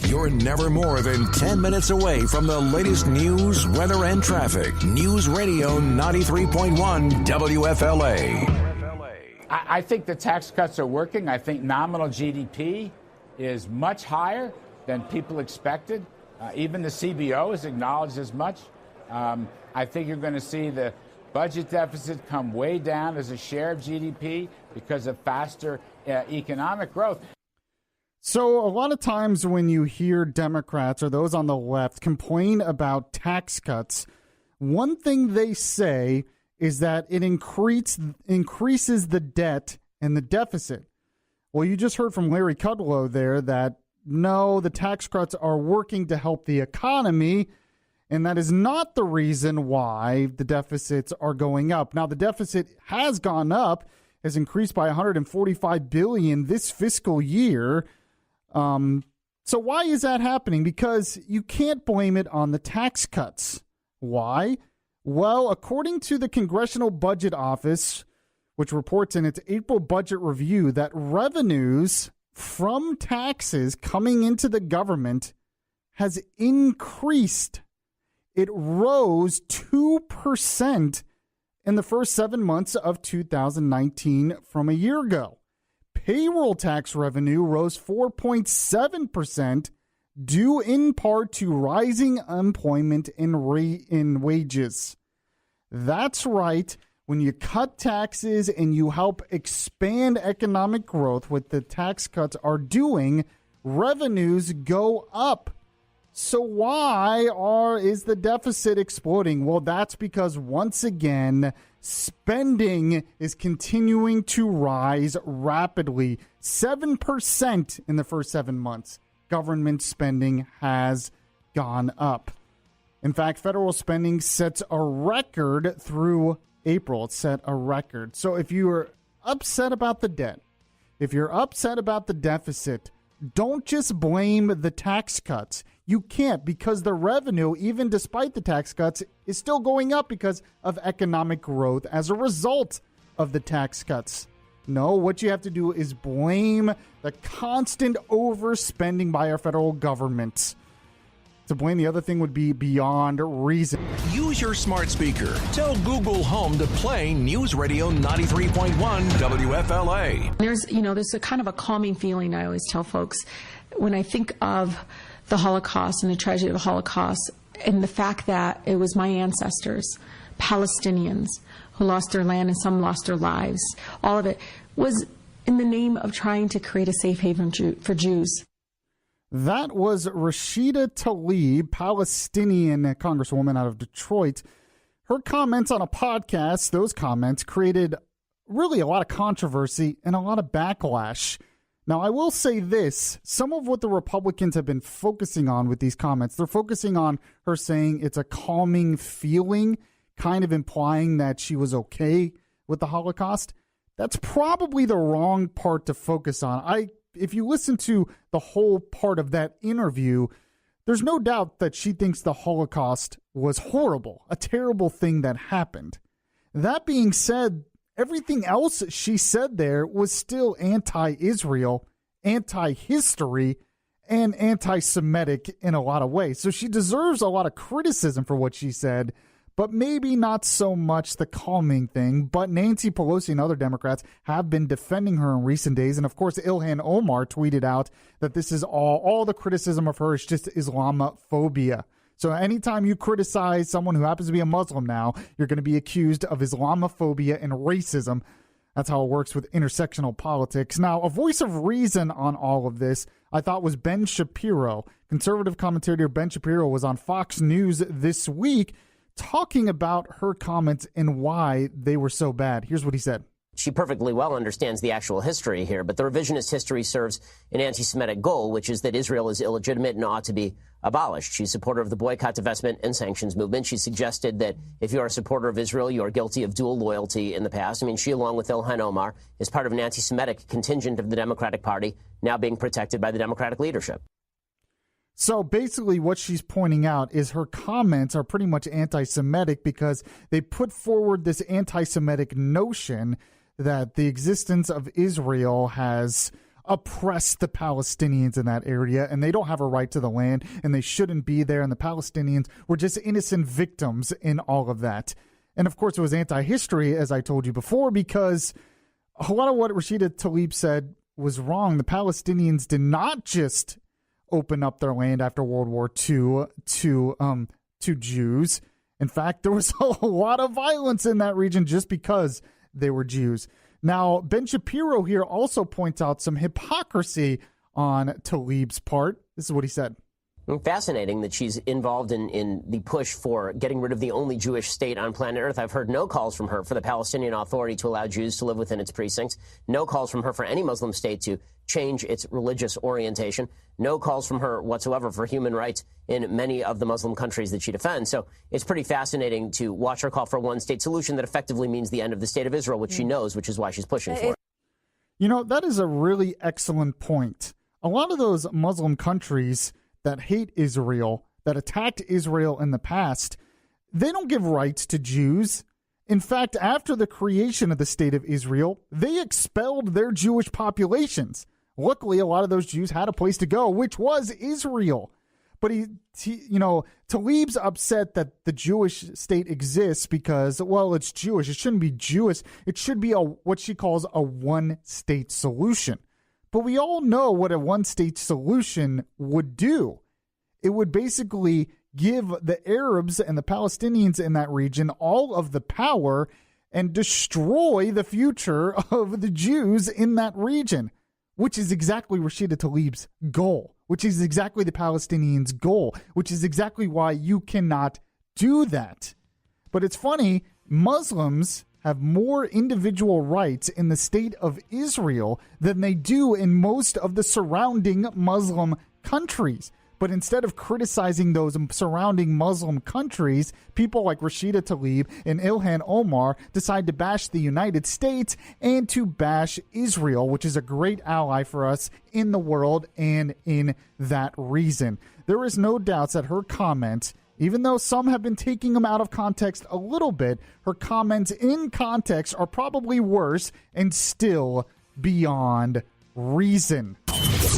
You're never more than 10 minutes away from the latest news, weather, and traffic. News Radio 93.1 WFLA. I think the tax cuts are working. I think nominal GDP is much higher than people expected. Even the CBO has acknowledged as much. I think you're going to see the budget deficit come way down as a share of GDP because of faster economic growth. So a lot of times when you hear Democrats or those on the left complain about tax cuts, one thing they say is that it increases the debt and the deficit. Well, you just heard from Larry Kudlow there that no, the tax cuts are working to help the economy, and that is not the reason why the deficits are going up. Now, the deficit has gone up, has increased by $145 billion this fiscal year. So why is that happening? Because you can't blame it on the tax cuts. Why? Well, according to the Congressional Budget Office, which reports in its April budget review that revenues from taxes coming into the government has increased. It rose 2% in the first 7 months of 2019 from a year ago. Payroll tax revenue rose 4.7%, due in part to rising employment in wages. That's right. When you cut taxes and you help expand economic growth, what the tax cuts are doing, revenues go up. So why is the deficit exploding? Well, that's because, once again, spending is continuing to rise rapidly. 7% in the first 7 months. Government spending has gone up. In fact, federal spending sets a record through April. It set a record. So if you're upset about the debt, if you're upset about the deficit, don't just blame the tax cuts. You can't, because the revenue, even despite the tax cuts, is still going up because of economic growth as a result of the tax cuts. No, what you have to do is blame the constant overspending by our federal government. To blame the other thing would be beyond reason. Use your smart speaker. Tell Google Home to play News Radio 93.1 WFLA. There's a kind of a calming feeling I always tell folks when I think of the Holocaust and the tragedy of the Holocaust and the fact that it was my ancestors, Palestinians, who lost their land and some lost their lives. All of it was in the name of trying to create a safe haven for Jews. That was Rashida Tlaib, Palestinian congresswoman out of Detroit. Her comments on a podcast, those comments created really a lot of controversy and a lot of backlash. Now, I will say this. Some of what the Republicans have been focusing on with these comments, they're focusing on her saying it's a calming feeling, kind of implying that she was okay with the Holocaust. That's probably the wrong part to focus on. If you listen to the whole part of that interview, there's no doubt that she thinks the Holocaust was horrible, a terrible thing that happened. That being said, everything else she said there was still anti-Israel, anti-history, and anti-Semitic in a lot of ways. So she deserves a lot of criticism for what she said, but maybe not so much the calming thing. But Nancy Pelosi and other Democrats have been defending her in recent days. And, of course, Ilhan Omar tweeted out that this is all the criticism of her is just Islamophobia. So anytime you criticize someone who happens to be a Muslim now, you're going to be accused of Islamophobia and racism. That's how it works with intersectional politics. Now, a voice of reason on all of this, I thought, was Ben Shapiro. Conservative commentator Ben Shapiro was on Fox News this week talking about her comments and why they were so bad. Here's what he said. She perfectly well understands the actual history here, but the revisionist history serves an anti-Semitic goal, which is that Israel is illegitimate and ought to be abolished. She's a supporter of the boycott, divestment, and sanctions movement. She suggested that if you are a supporter of Israel, you are guilty of dual loyalty in the past. I mean, she, along with Ilhan Omar, is part of an anti-Semitic contingent of the Democratic Party, now being protected by the Democratic leadership. So basically what she's pointing out is her comments are pretty much anti-Semitic because they put forward this anti-Semitic notion that the existence of Israel has oppress the Palestinians in that area, and they don't have a right to the land, and they shouldn't be there, and the Palestinians were just innocent victims in all of that. And, of course, it was anti-history, as I told you before, because a lot of what Rashida Tlaib said was wrong. The Palestinians did not just open up their land after World War II to Jews. In fact, there was a lot of violence in that region just because they were Jews. Now, Ben Shapiro here also points out some hypocrisy on Tlaib's part. This is what he said. Fascinating that she's involved in the push for getting rid of the only Jewish state on planet Earth. I've heard no calls from her for the Palestinian Authority to allow Jews to live within its precincts. No calls from her for any Muslim state to change its religious orientation. No calls from her whatsoever for human rights in many of the Muslim countries that she defends. So it's pretty fascinating to watch her call for a one-state solution that effectively means the end of the state of Israel, which she knows, which is why she's pushing for it. You know, that is a really excellent point. A lot of those Muslim countries that hate Israel, that attacked Israel in the past, they don't give rights to Jews. In fact, after the creation of the State of Israel, they expelled their Jewish populations. Luckily, a lot of those Jews had a place to go, which was Israel. But Tlaib's upset that the Jewish state exists because, well, it's Jewish. It shouldn't be Jewish. It should be what she calls a one-state solution. But we all know what a one-state solution would do. It would basically give the Arabs and the Palestinians in that region all of the power and destroy the future of the Jews in that region, which is exactly Rashida Tlaib's goal, which is exactly the Palestinians' goal, which is exactly why you cannot do that. But it's funny, Muslims have more individual rights in the state of Israel than they do in most of the surrounding Muslim countries. But instead of criticizing those surrounding Muslim countries, people like Rashida Tlaib and Ilhan Omar decide to bash the United States and to bash Israel, which is a great ally for us in the world and in that reason. There is no doubt that her comments, even though some have been taking them out of context a little bit, her comments in context are probably worse and still beyond reason.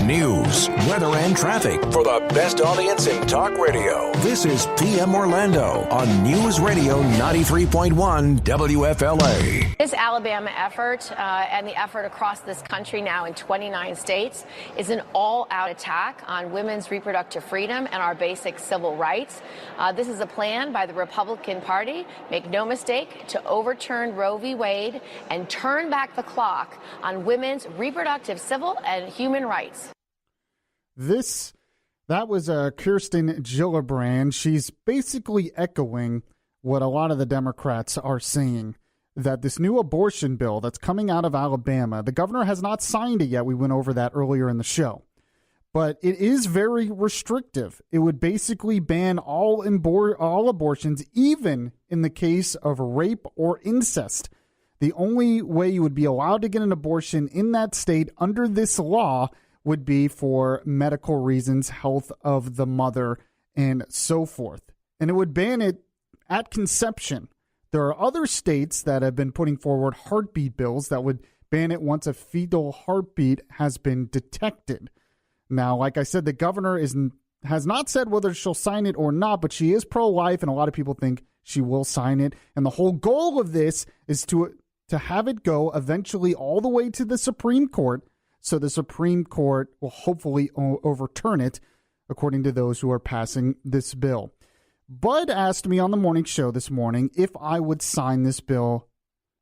News, weather, and traffic for the best audience in talk radio. This is PM Orlando on News Radio 93.1 WFLA. This Alabama effort and the effort across this country now in 29 states is an all-out attack on women's reproductive freedom and our basic civil rights. This is a plan by the Republican Party, make no mistake, to overturn Roe v. Wade and turn back the clock on women's reproductive, civil, and human rights. That was Kirsten Gillibrand. She's basically echoing what a lot of the Democrats are saying, that this new abortion bill that's coming out of Alabama, the governor has not signed it yet. We went over that earlier in the show. But it is very restrictive. It would basically ban all abortions, even in the case of rape or incest. The only way you would be allowed to get an abortion in that state under this law would be for medical reasons, health of the mother, and so forth. And it would ban it at conception. There are other states that have been putting forward heartbeat bills that would ban it once a fetal heartbeat has been detected. Now, like I said, the governor has not said whether she'll sign it or not, but she is pro-life, and a lot of people think she will sign it. And the whole goal of this is to have it go eventually all the way to the Supreme Court, so the Supreme Court will hopefully overturn it, according to those who are passing this bill. Bud asked me on the morning show this morning if I would sign this bill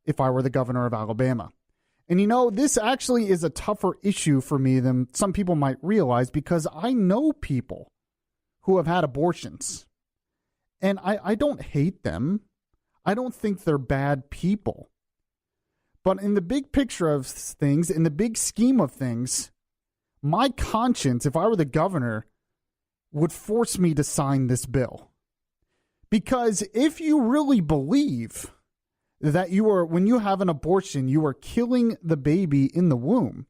if I were the governor of Alabama. And you know, this actually is a tougher issue for me than some people might realize, because I know people who have had abortions. And I don't hate them. I don't think they're bad people. But in the big picture of things, in the big scheme of things, my conscience, if I were the governor, would force me to sign this bill. Because if you really believe that when you have an abortion, you are killing the baby in the womb,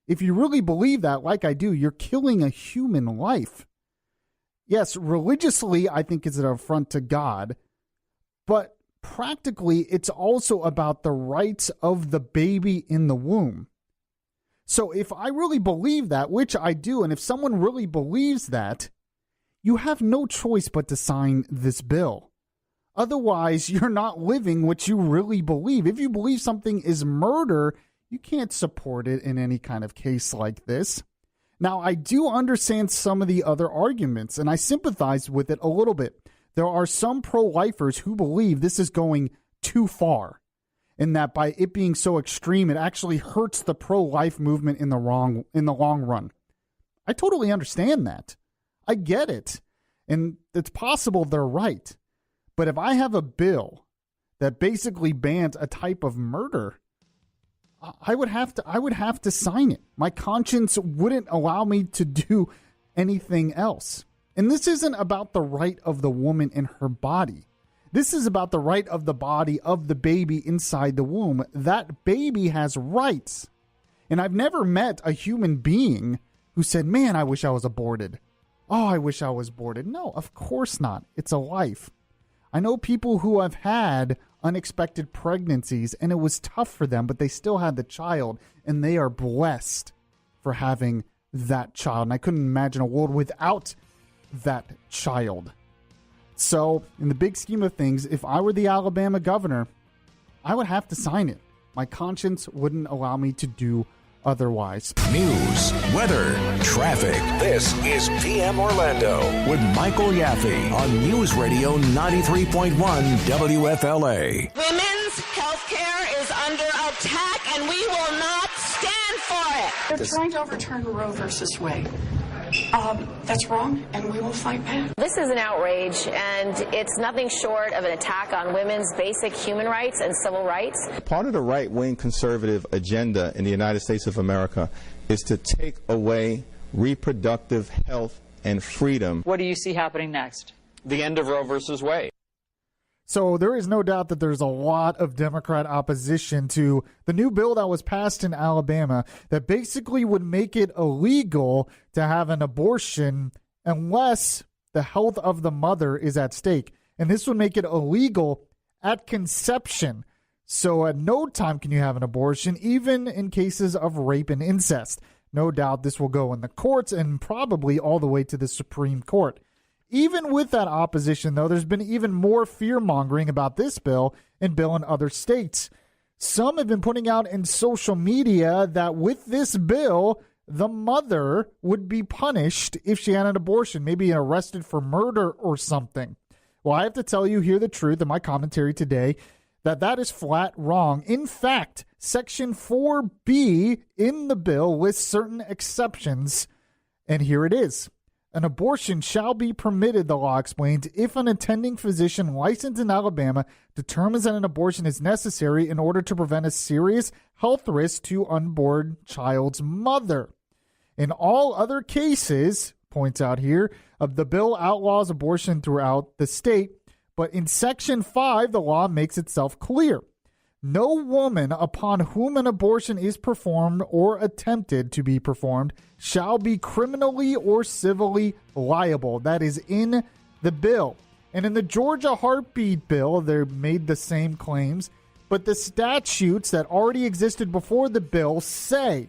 if you really believe that, like I do, you're killing a human life. Yes, religiously, I think it's an affront to God, but practically, it's also about the rights of the baby in the womb. So if I really believe that, which I do, and if someone really believes that, you have no choice but to sign this bill. Otherwise, you're not living what you really believe. If you believe something is murder, you can't support it in any kind of case like this. Now, I do understand some of the other arguments, and I sympathize with it a little bit. There are some pro-lifers who believe this is going too far, and that by it being so extreme, it actually hurts the pro-life movement in the long run. I totally understand that. I get it, and it's possible they're right. But if I have a bill that basically bans a type of murder, I would have to sign it. My conscience wouldn't allow me to do anything else. And this isn't about the right of the woman in her body. This is about the right of the body of the baby inside the womb. That baby has rights. And I've never met a human being who said, man, I wish I was aborted. Oh, I wish I was aborted. No, of course not. It's a life. I know people who have had unexpected pregnancies, and it was tough for them, but they still had the child, and they are blessed for having that child. And I couldn't imagine a world without that child. So, in the big scheme of things, if I were the Alabama governor, I would have to sign it. My conscience wouldn't allow me to do otherwise. News, weather, traffic. This is PM Orlando with Michael Yaffe on News Radio 93.1 WFLA. Women's health care is under attack, and we will not stand for it. They're trying to overturn Roe versus Wade. That's wrong, and we will fight back. This is an outrage, and it's nothing short of an attack on women's basic human rights and civil rights. Part of the right-wing conservative agenda in the United States of America is to take away reproductive health and freedom. What do you see happening next? The end of Roe versus Wade. So there is no doubt that there's a lot of Democrat opposition to the new bill that was passed in Alabama that basically would make it illegal to have an abortion unless the health of the mother is at stake. And this would make it illegal at conception. So at no time can you have an abortion, even in cases of rape and incest. No doubt this will go in the courts and probably all the way to the Supreme Court. Even with that opposition, though, there's been even more fear-mongering about this bill in other states. Some have been putting out in social media that with this bill, the mother would be punished if she had an abortion, maybe arrested for murder or something. Well, I have to tell you here the truth in my commentary today, that is flat wrong. In fact, Section 4B in the bill lists certain exceptions, and here it is. An abortion shall be permitted, the law explains, if an attending physician licensed in Alabama determines that an abortion is necessary in order to prevent a serious health risk to unborn child's mother. In all other cases, points out here, the bill outlaws abortion throughout the state, but in Section 5, the law makes itself clear. No woman upon whom an abortion is performed or attempted to be performed shall be criminally or civilly liable. That is in the bill. And in the Georgia heartbeat bill, they made the same claims. But the statutes that already existed before the bill say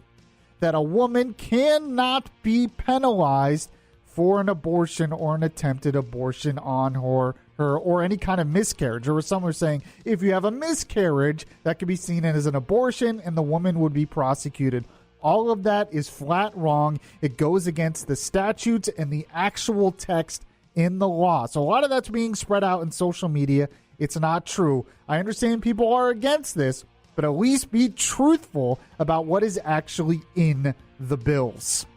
that a woman cannot be penalized for an abortion or an attempted abortion on her or any kind of miscarriage. Or some were saying if you have a miscarriage, that could be seen as an abortion and the woman would be prosecuted. All of that is flat wrong. It goes against the statutes and the actual text in the law. So a lot of that's being spread out in social media. It's not true. I understand people are against this, but at least be truthful about what is actually in the bills.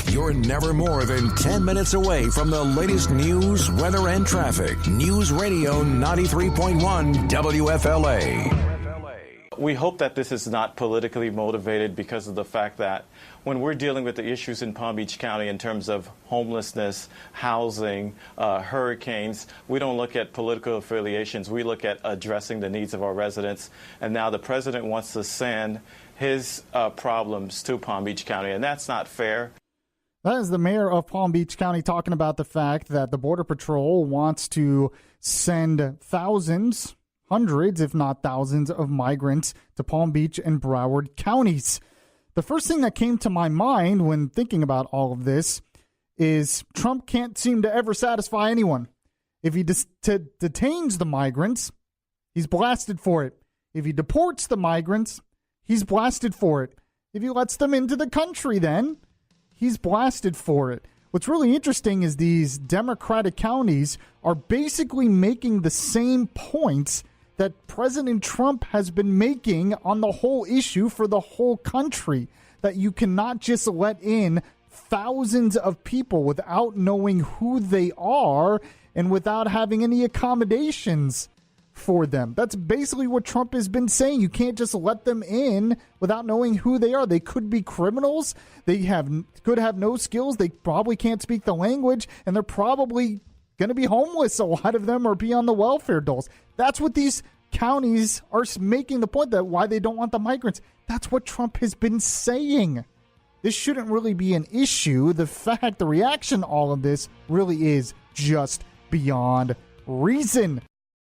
You're never more than 10 minutes away from the latest news, weather, and traffic. News Radio 93.1 WFLA. We hope that this is not politically motivated because of the fact that when we're dealing with the issues in Palm Beach County in terms of homelessness, housing, hurricanes, we don't look at political affiliations. We look at addressing the needs of our residents. And now the president wants to send his problems to Palm Beach County, and that's not fair. That is the mayor of Palm Beach County talking about the fact that the Border Patrol wants to send thousands, hundreds, if not thousands, of migrants to Palm Beach and Broward counties. the first thing that came to my mind when thinking about all of this is Trump can't seem to ever satisfy anyone. If he detains the migrants, he's blasted for it. If he deports the migrants, he's blasted for it. If he lets them into the country, then he's blasted for it. What's really interesting is these Democratic counties are basically making the same points that President Trump has been making on the whole issue for the whole country, that you cannot just let in thousands of people without knowing who they are and without having any accommodations for them. That's basically what Trump has been saying. You can't just let them in without knowing who they are. They could be criminals. They could have no skills. They probably can't speak the language, and they're probably going to be homeless. A lot of them, or be on the welfare doles. That's what these counties are making the point, that why they don't want the migrants. That's what Trump has been saying. This shouldn't really be an issue. The reaction to all of this really is just beyond reason.